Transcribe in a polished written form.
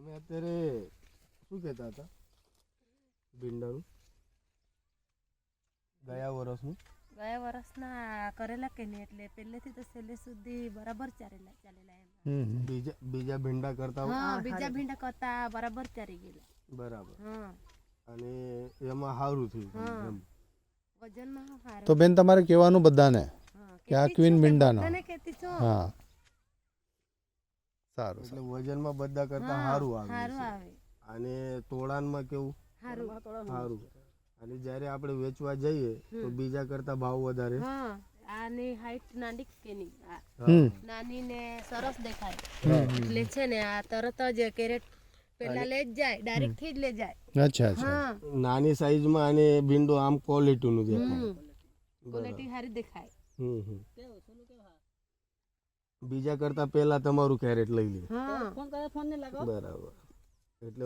અમે અત્યારે શું કહેતા હતા ભીંડાનું ગયા વર્ષના કરેલા કે નહીં એટલે પહેલેથી તો છેલ્લે સુધી બરાબર ચાલેલા એમ બીજા ભીંડા કરતા બીજા ભીંડા કરતા બરાબર ચારી ગયેલા બરાબર અને એમાં સારું થયું એમ. વજનમાં સારું તો બેન તમારે કહેવાનું બધાને કે આ ક્વીન ભીંડાનો કહેતી છો હા સારું એટલે વજનમાં બધા કરતા સારું આવે છે. અને તોડાનમાં કેવું સારું અને જ્યારે આપણે વેચવા જઈએ તો બીજા કરતા ભાવ વધારે આની હાઈટ નાની કે નહીં નાની ને સરસ દેખાય એટલે છે ને આ તરત જ કેરેટ પેલા લે જ જાય ડાયરેક્ટ થી જ લે જાય. અચ્છા અચ્છા નાની સાઈઝમાં અને ભીંડો આમ ક્વોલિટીનું દેખાય ક્વોલિટી સારી દેખાય. બીજા કરતા પહેલા તમારું કેરેટ લઈ લે ફોન કરે ફોન ને લગાવો બરાબર એટલે